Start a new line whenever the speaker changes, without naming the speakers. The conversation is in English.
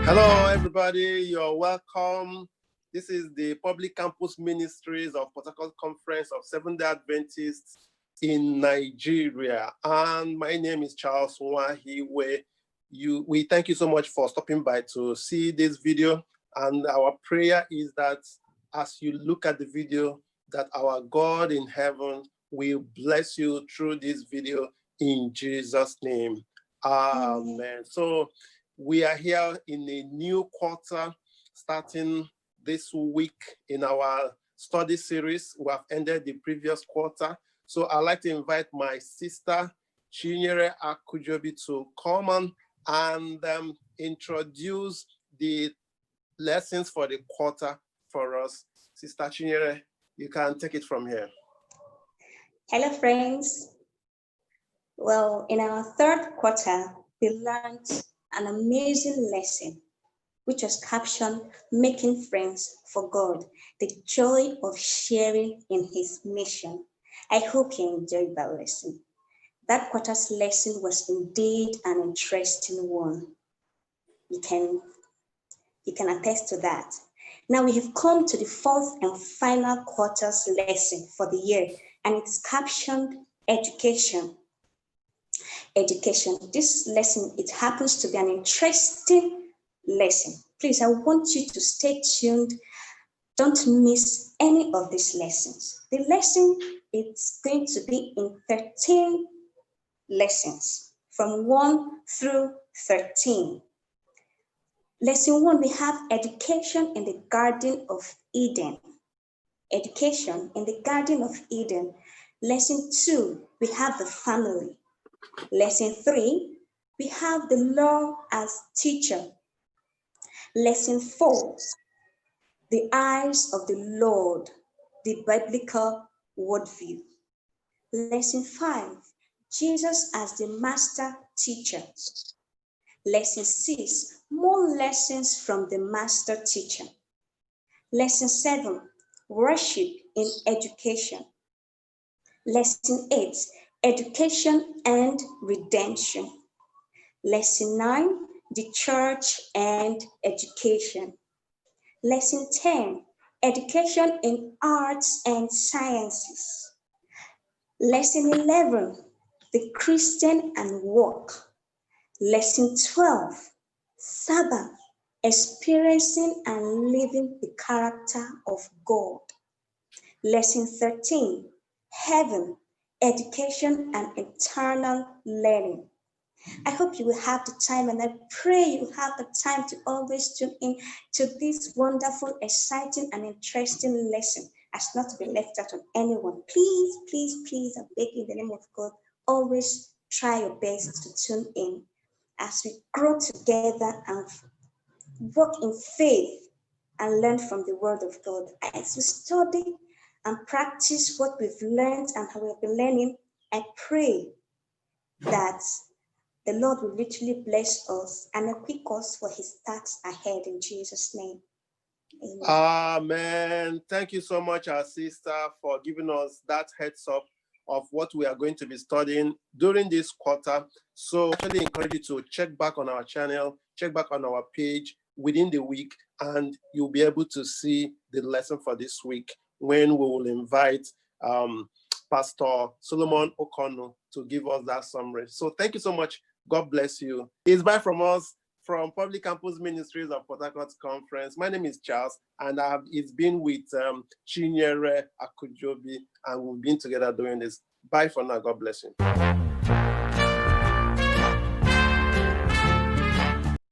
Hello, everybody. You're welcome. This is the Public Campus Ministries of Port Harcourt Conference of Seventh-day Adventists in Nigeria. And my name is Charles 𝐤𝐚𝐻𝐻. We thank you so much for stopping by to see this video. And our prayer is that as you look at the video, that our God in heaven will bless you through this video in Jesus' name. Amen. So we are here in a new quarter starting this week in our study series. We have ended the previous quarter. So I'd like to invite my sister, 𝐂𝐝𝐞 𝐅𝐚𝐻𝐿, to come on and introduce the lessons for the quarter for us. Sister 𝐂𝐝𝐞, you can take it from here.
Hello, friends. Well, in our third quarter, we learned an amazing lesson, which was captioned "Making Friends for God, the Joy of Sharing in His Mission." I hope you enjoyed that lesson. That quarter's lesson was indeed an interesting one. You can attest to that. Now we have come to the fourth and final quarter's lesson for the year, and it's captioned Education. Education. This lesson, it happens to be an interesting lesson. Please, I want you to stay tuned. Don't miss any of these lessons. The lesson is going to be in 13 lessons from 1 through 13. Lesson 1, we have education in the Garden of Eden. Education in the Garden of Eden. Lesson 2, we have the family. Lesson 3, we have the law as teacher. Lesson 4, the eyes of the Lord, the biblical worldview. Lesson 5, Jesus as the master teacher. Lesson 6, more lessons from the master teacher. Lesson 7, worship in education. Lesson 8, education and redemption. Lesson 9, the church and education. Lesson 10, education in arts and sciences. Lesson 11, the Christian and work. Lesson 12, Sabbath, experiencing and living the character of God. Lesson 13, heaven, education and eternal learning. I hope you will have the time, and I pray you have the time to always tune in to this wonderful, exciting, and interesting lesson as not to be left out on anyone. Please, please, please, I beg you in the name of God, always try your best to tune in as we grow together and walk in faith and learn from the word of God. As we study and practice what we've learned and how we've been learning, I pray that the Lord will richly bless us and equip us for his tasks ahead in Jesus' name. Amen.
Amen. Thank you so much, our sister, for giving us that heads up of what we are going to be studying during this quarter. So I actually encourage you to check back on our channel, check back on our page within the week, and you'll be able to see the lesson for this week when we will invite Pastor Solomon Okono to give us that summary. So thank you so much. God bless you. It's bye from us from Public Campus Ministries of Port Harcourt Conference. My name is Charles, and it's been with 𝐤𝐚𝐻𝐿 𝐅𝐚𝐻𝐿, and we've been together doing this. Bye for now. God bless you.